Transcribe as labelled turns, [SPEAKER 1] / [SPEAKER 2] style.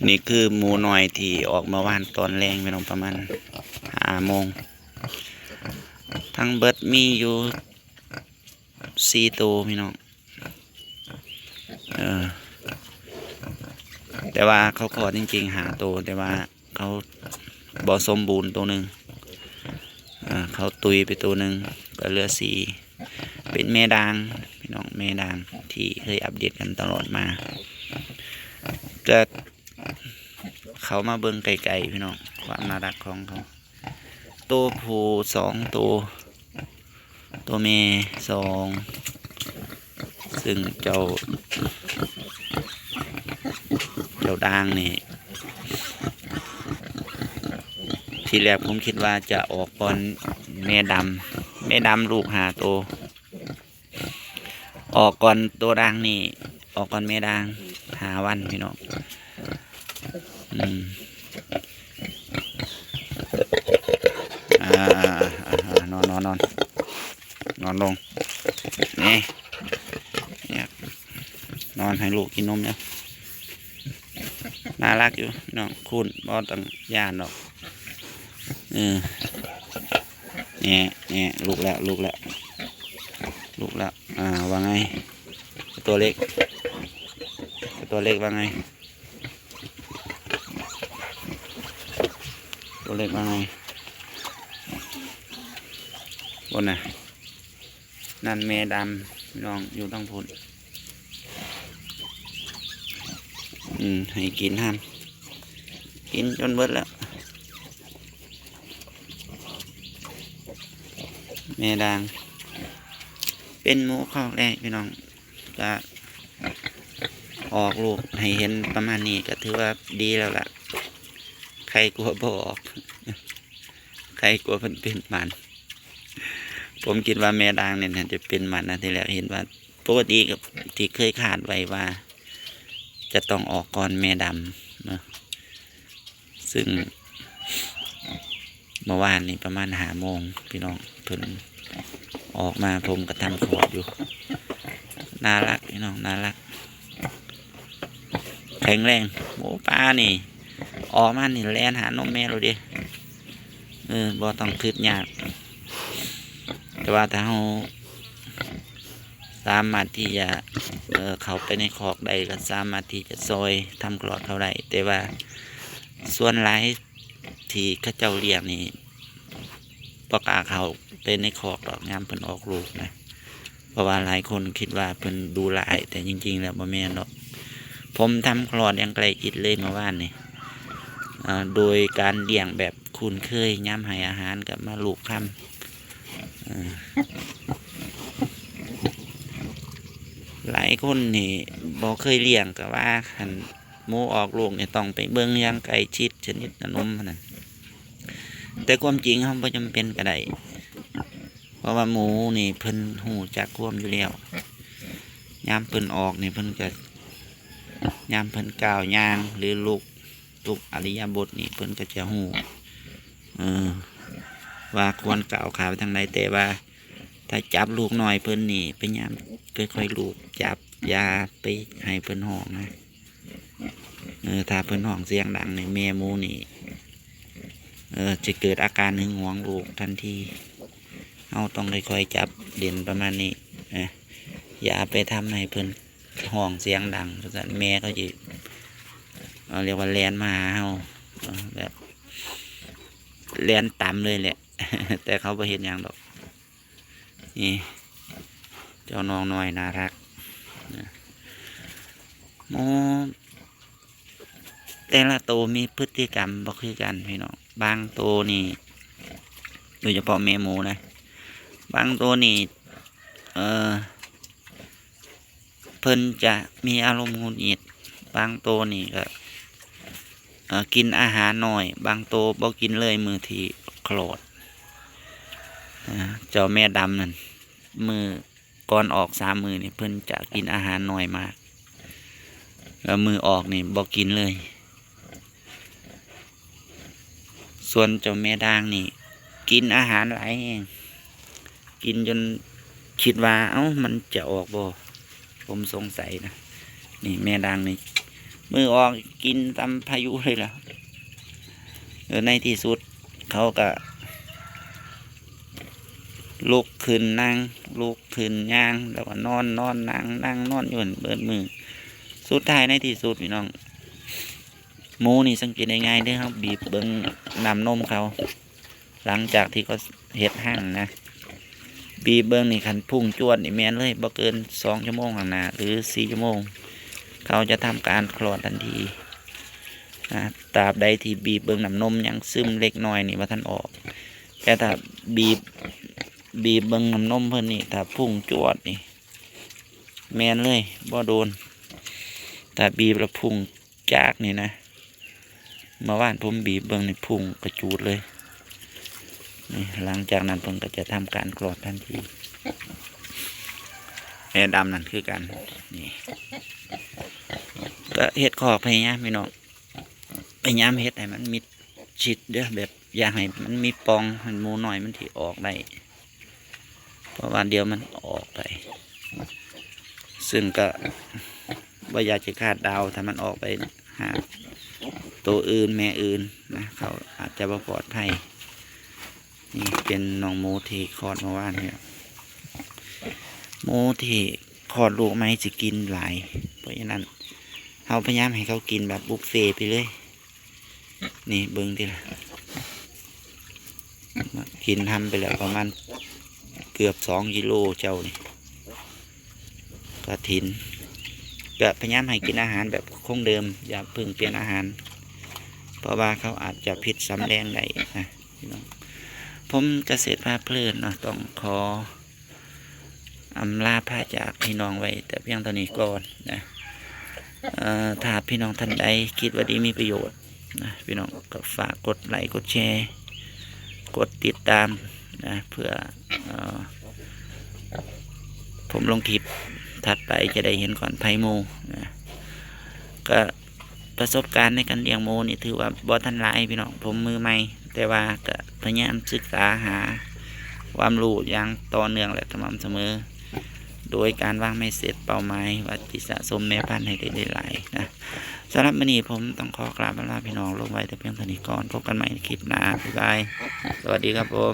[SPEAKER 1] นี่คือหมูน้อยที่ออกมาว่านตอนแรงไปน้องประมาณ5 โมงทั้งเบิดมีอยู่4 ตัวพี่น้องแต่ว่าเขาขอจริงๆ5 ตัวแต่ว่าเขาบ่สมบูรณ์ตัวหนึ่งเขาตุยไปตัวหนึ่งก็เหลือ4เป็นแม่ด่างพี่น้องแม่ด่างที่เคยอัปเดตกันตลอดมาจะเขามาเบิ่งไกลๆพี่น้องความน่ารักของเขาตัวผู้2 ตัวตัวแม่2ซึ่งเจ้าด่างนี่ทีแรกผมคิดว่าจะออกก่อนแม่ดำลูก5 ตัวออกก่อนตัวด่างนี่ออกก่อนแม่ด่าง5 วันพี่น้องนอนลงนี่นอนให้ลูกกินนมเนี่ยน่ารักอยู่น้องคุณบ่ต้องย่านหรอกเนี่ยลูกแล้วว่าไงตัวเล็กว่าไงตัวเล็กว่าไงบนน่ะนั่นแม่ดำน้องอยู่ต้องพูดให้กินห้ามกินจนเบิดแล้วแม่ด่างเป็นหมูข้าวแรกพี่น้องจะออกลูกให้เห็นประมาณนี้ก็ถือว่าดีแล้วล่ะใครกลัวบ่ออกใครกลัวมันเป็นมันผมคิดว่าแม่ด่างเนี่ยจะเป็นมันนะที่แล้วเห็นว่าปกติกับที่เคยขาดไว้ว่าจะต้องออกก่อนแม่ดำเนาะซึ่งเมื่อวานนี้ประมาณ5 โมงพี่น้องเพิ่นออกมาผมก็ทำขอดอยู่น่ารักพี่น้องน่ารักแข็งแรงหมูปลานี่ออกมานี่แลนหานมแม่เราดิบ่ต้องคืดยากแต่ว่าถ้าเราสามารถที่จะเข้าไปในคอกได้ก็สามารถที่จะซอยทำกรอดเขาได้แต่ว่าส่วนหลายที่เขาเจ้าเลี้ยงนี่ปกล้าเขาเป็นในคอกดอกงามเพิ่นออกลูกนะเพราะว่าหลายคนคิดว่าเพิ่นดูหลายแต่จริงๆแล้วบ่แม่นหรอกผมทำคลอดอย่างไกลจิตเลยเมื่อวานนี่โดยการเลี้ยงแบบคุ้นเคยย้ำให้อาหารกับมาลูกค่ำหลายคนนี่บ่เคยเลี้ยงก็ว่าคันหมูออกลูกเนี่ยต้องไปเบิ่งอย่างไกลชิดชนิดนมนั่นแต่ความจริงเขาไม่จำเป็นก็ได้เพราะว่าหมูนี่เพิ่นหูจักความอยู่แล้วยามเพิ่นออกนี่เพิ่นก็ยามเพิ่นก้าวย่างหรือลุกอริยบทนี่เพิ่นก็จะหูว่าควรก้าวขาไปทางใดแต่ว่าถ้าจับลูกหน่อยเพิ่นนี่ไปยามค่อยๆลูกจับยาไปให้เพิ่นห้องนะถ้าเพิ่นห้องเสียงดังในแม่หมูนี่จะเกิดอาการหึงหวงลูกทันทีเอาต้องค่อยๆจับเด่นประมาณนี้อย่าไปทำให้เพิ่นห้องเสียงดังเพราะฉะนั้นแม่ก็จะเรียกว่าแลนมาหาเฮาแบบแลนต่ำเลยแหละ แต่เขาไม่เห็นอย่างดอกนี่เจ้าน้องน้อยน่ารักโมแต่ละตัวมีพฤติกรรมบ่คือกันพี่น้องบางตัวนี่โดยเฉพาะแม่หมูนะบางตัวนี่เพิ่นจะมีอารมณ์หงุดหงิดบางตัวนี่ก็กินอาหารหน่อยบางตัวบ่กินเลยมือที่โคลดเจ้าแม่ดำนั่นมือก่อนออก3 มือนี่เพิ่นจะกินอาหารหน่อยมากแล้วมือออกนี่บ่กินเลยส่วนเจ้าแม่ด่างนี่กินอาหารหลายแห่งกินจนคิดว่ามันจะออกบ่ผมสงสัยนะนี่แม่ด่างนี่ มือออกกินตามพายุเลยล่ะในที่สุดเขาก็ลุกขึ้นนั่งลุกขึ้นย่างแล้วก็นอนนั่งนอนอยู่เบิดมือสุดท้ายในที่สุดพี่น้องหมูนี่สังเกตง่ายๆเด้อครับบีบเบิ้งน้ำนมเขาหลังจากที่เขาเฮ็ดห้างนะบีบเบิ้งนี่คันพุ่งจวดนี่แม่นเลยบ่เกิน2 ชั่วโมงข้างหน้าหรือ4 ชั่วโมงเขาจะทำการคลอดทันทีนะตราบใดที่บีบเบิ้งน้ำนมยังซึมเล็กน้อยนี่ว่าท่านออกแต่ถ้าบีบเบิ้งน้ำนมเพิ่นนี่ถ้าพุ่งจวดนี่แม่นเลยบ่โดนแต่บีบแล้วพุ่งจากนี่นะเมื่อวานผมบีบเบิ้งนี่พุ่งกระจูดเลยนี่หลังจากนั้นเพิ่นก็จะทำการคลอดทันทีแม่ดำนั่นคือกันนี่ก็เฮ็ดขอกพยายามพี่น้องพยายามเฮ็ดให้มันมิดชิดเด้อแบบอย่าให้มันมีปองมันหมูหน่อยมันที่ออกได้เพราะวันเดียวมันออกไปซึ่งก็บ่อยากจะคาดเดาถ้ามันออกไปหาตัวอื่นแม่อื่นนะเขาอาจจะบ่ปลอดภัยนี่เป็นน้องหมูที่คลอดเมื่อวานเนี่ยหมูที่คลอดลูกไหมจะกินหลายเพราะฉะนั้นเราพยายามให้เขากินแบบบุฟเฟ่ไปเลยนี่เบิ้งดิล่ะกินทำไปแล้วประมาณเกือบ2 กิโลเจ้านี่กระถินก็พยายามให้กินอาหารแบบคงเดิมอย่าเพิ่งเปลี่ยนอาหารเพราะว่าเขาอาจจะผิดสำแดงได้นะพี่น้องผมเกษตรพาเพลินเนาะต้องขออำลาพาจากพี่น้องไว้แต่เพียงเท่านี้ก่อนนะถ้าพี่น้องท่านใดคิดว่าดีมีประโยชน์นะพี่น้องก็ฝากกดไลค์กดแชร์กดติดตามนะเพื่อผมลงคลิปถัดไปจะได้เห็นก่อนไผหมูนะก็ประสบการณ์ในการเลี้ยงหมูนี่ถือว่าบ่ทันหลายพี่น้องผมมือใหม่แต่ว่าก็พยายามศึกษาหาความรู้อย่างต่อเนื่องและสม่ำเสมอโดยการวางไม่เสร็จเป้าหมายว่าจะสะสมแม่พันธุ์ให้ได้หลายนะสำหรับวันนี้ผมต้องขอกราบลาพี่น้องลงไว้แต่เพียงเท่านี้ก่อนพบกันใหม่ในคลิปหน้าบ๊ายบายสวัสดีครับผม